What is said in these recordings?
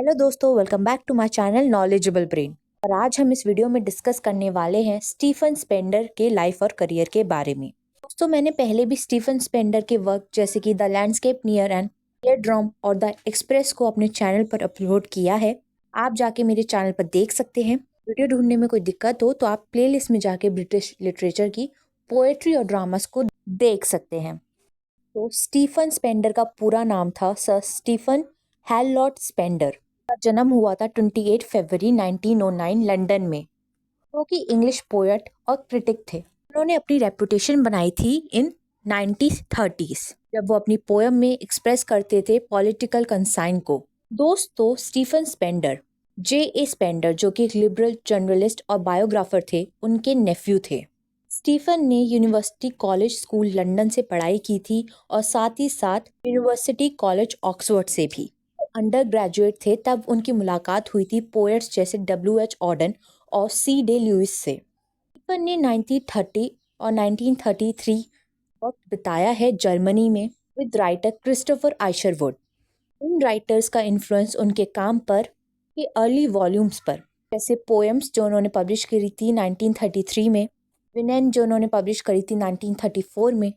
Hello दोस्तों, welcome back to my channel knowledgeable brain. और आज हम इस वीडियो में डिस्कस करने वाले हैं स्टीफन स्पेंडर के लाइफ और करियर के बारे में। दोस्तों, मैंने पहले भी स्टीफन स्पेंडर के वर्क जैसे कि the landscape near and drum और द एक्सप्रेस को अपने चैनल पर अपलोड किया है। आप जाके मेरे चैनल पर देख सकते हैं। वीडियो ढूंढने में कोई दिक्कत हो तो आप प्लेलिस्ट में जाके ब्रिटिश लिटरेचर की पोएट्री और ड्रामास को देख सकते हैं। तो स्टीफन स्पेंडर का पूरा नाम था सर स्टीफन हैलॉट स्पेंडर। का जन्म हुआ था 28 फरवरी 1909 लंदन में। वो कि इंग्लिश पोएट और क्रिटिक थे। उन्होंने अपनी रेपुटेशन बनाई थी इन 1930s जब वो अपनी पोयम में एक्सप्रेस करते थे पॉलिटिकल कंसाइन को। दोस्तों, स्टीफन स्पेंडर J.A. स्पेंडर जो कि एक लिबरल जर्नलिस्ट और बायोग्राफर थे, उनके नेफ्यू थे। स्टीफन ने यूनिवर्सिटी कॉलेज स्कूल लंदन से पढ़ाई की थी और साथ ही साथ यूनिवर्सिटी कॉलेज ऑक्सफोर्ड से भी। अंडर ग्रेजुएट थे तब उनकी मुलाकात हुई थी पोएट्स जैसे W.H. ऑडन और C.D. लुइस से। स्टीफन ने 1930 और 1933 वक्त बिताया है जर्मनी में विद राइटर क्रिस्टोफर आइशरवुड। इन राइटर्स का इन्फ्लुएंस उनके काम पर के अर्ली वॉल्यूम्स पर, जैसे पोएम्स जो उन्होंने पब्लिश करी थी 1933 में, विनेन जो उन्होंने पब्लिश करी थी 1934 में,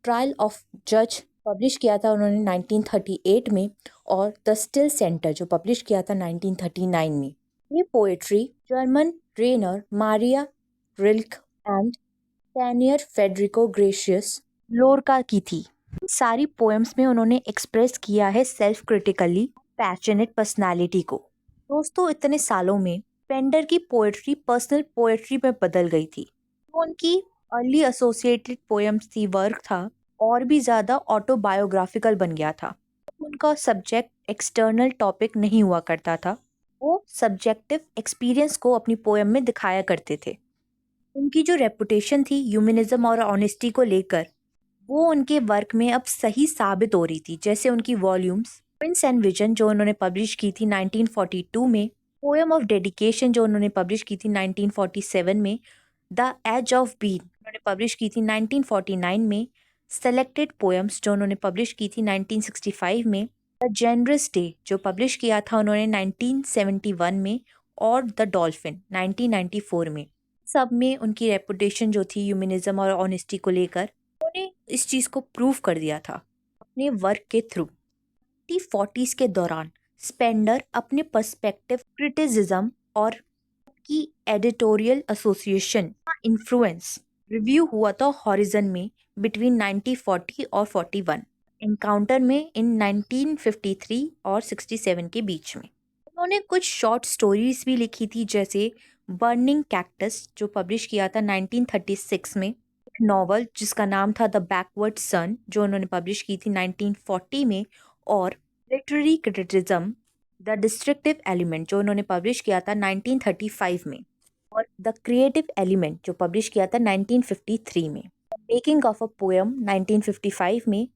ट्रायल ऑफ जज पब्लिश किया था उन्होंने 1938 में, और द स्टिल सेंटर जो पब्लिश किया था 1939 में। ये poetry German Rainer Maria Rilke and Spaniard Federico Garcia Lorca की थी। सारी पोएम्स में उन्होंने एक्सप्रेस किया है सेल्फ क्रिटिकली पैशनेट पर्सनालिटी को। दोस्तों, इतने सालों में पेंडर की पोएट्री पर्सनल पोएट्री में बदल गई थी। वो उनकी अर्ली एसोसिएटेड पोएम्स थी, वर्क था, और भी ज़्यादा ऑटोबायोग्राफिकल बन गया था। उनका सब्जेक्ट एक्सटर्नल टॉपिक नहीं हुआ करता था, वो सब्जेक्टिव एक्सपीरियंस को अपनी पोएम में दिखाया करते थे। उनकी जो रेपुटेशन थी ह्यूमनिज्म और ऑनेस्टी को लेकर, वो उनके वर्क में अब सही साबित हो रही थी। जैसे उनकी वॉल्यूम्स प्रिंस एंड विजन जो उन्होंने पब्लिश की थी 1942 में, पोएम ऑफ डेडिकेशन जो उन्होंने पब्लिश की थी 1947 में, द एज ऑफ बीन उन्होंने पब्लिश की थी 1949 में, सेलेक्टेड पोएम्स जो उन्होंने पब्लिश की थी 1965 में, द जेनरस डे जो पब्लिश किया था उन्होंने 1971 में, और द डॉल्फिन 1994 में। सब में उनकी रेपुटेशन जो थी ह्यूमनिज्म और ऑनेस्टी को लेकर, उन्होंने इस चीज़ को प्रूव कर दिया था अपने वर्क के थ्रू। 1940s के दौरान स्पेंडर अपने पर्सपेक्टिव क्रिटिसिज्म और की एडिटोरियल एसोसिएशन का इन्फ्लुएंस रिव्यू हुआ था हॉरिजन में बिटवीन 1940 और 41, एनकाउंटर में इन 1953 और 67 के बीच में। उन्होंने कुछ शॉर्ट स्टोरीज भी लिखी थी, जैसे बर्निंग कैक्टस जो पब्लिश किया था 1936 में, एक नॉवल जिसका नाम था द बैकवर्ड सन जो उन्होंने पब्लिश की थी 1940 में, और literary criticism the destructive element जो उन्होंने पब्लिश किया था 1935 में, और द क्रिएटिव एलिमेंट जो पब्लिश किया था 1953 में, मेकिंग ऑफ अ पोएम 1955 में,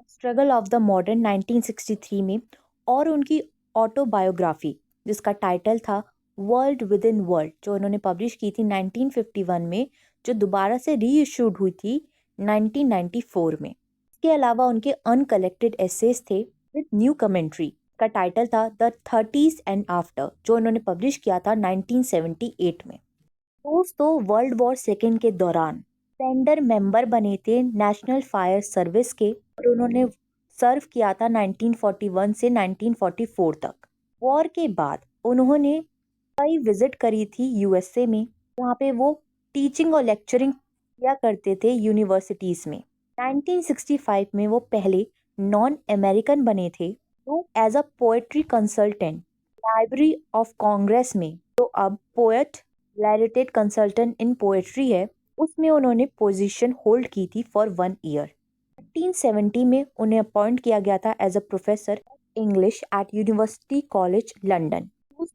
स्ट्रगल ऑफ द मॉडर्न 1963 में, और उनकी ऑटोबायोग्राफी जिसका टाइटल था वर्ल्ड विद इन वर्ल्ड जो उन्होंने पब्लिश की थी 1951 में, जो दोबारा से री इशूड हुई थी 1994 में। इसके अलावा उनके अनकलेक्टेड एसेज थे विद न्यू कमेंट्री का टाइटल था द 30s एंड आफ्टर जो उन्होंने पब्लिश किया था 1978 में। दोस्तों, वर्ल्ड वॉर सेकेंड के दौरान स्पेंडर मेंबर बने थे नेशनल फायर सर्विस के, और उन्होंने सर्व किया था 1941 से 1944 तक। वॉर के बाद उन्होंने कई विजिट करी थी USA में, जहाँ पे वो टीचिंग और लेक्चरिंग किया करते थे यूनिवर्सिटीज में। 1965 में वो पहले नॉन अमेरिकन बने थे तो as a poetry consultant library of Congress में, जो अब poet laureate consultant in poetry है, उसमें उन्होंने पोजीशन होल्ड की थी फॉर 1 ईयर। 1970 में उन्हें अपॉइंट किया गया था as a professor English at University College London.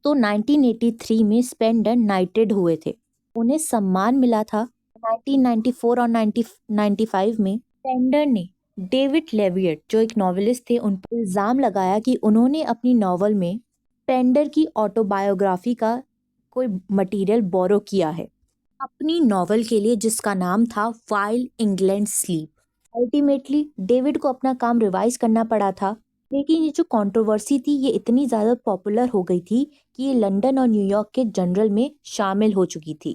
तो 1983 में स्पेंडर नाइटेड हुए थे, उन्हें सम्मान मिला था। 1994 और 1995 में स्पेंडर ने डेविड लेविएट जो एक नॉवेलिस्ट थे उन पर इल्ज़ाम लगाया कि उन्होंने अपनी नॉवल में स्पेंडर की ऑटोबायोग्राफी का कोई मटेरियल बोरो किया है अपनी नॉवल के लिए, जिसका नाम था while England sleep. Ultimately David को अपना काम रिवाइज करना पड़ा था लेकिन ये जो कंट्रोवर्सी थी ये इतनी ज़्यादा पॉपुलर हो गई थी कि ये लंदन और न्यूयॉर्क के जनरल में शामिल हो चुकी थी।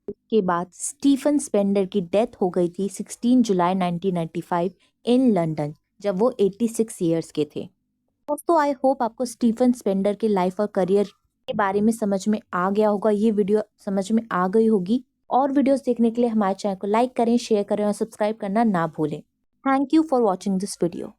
उसके बाद स्टीफन स्पेंडर की डेथ हो गई थी 16 जुलाई 1995 इन लंदन, जब वो 86 ईयर्स के थे। दोस्तों आई होप आपको स्टीफन स्पेंडर के लाइफ और करियर के बारे में समझ में आ गया होगा, ये वीडियो समझ में आ गई होगी। और वीडियोस देखने के लिए हमारे चैनल को लाइक करें, शेयर करें और सब्सक्राइब करना ना भूलें। Thank you for watching this video.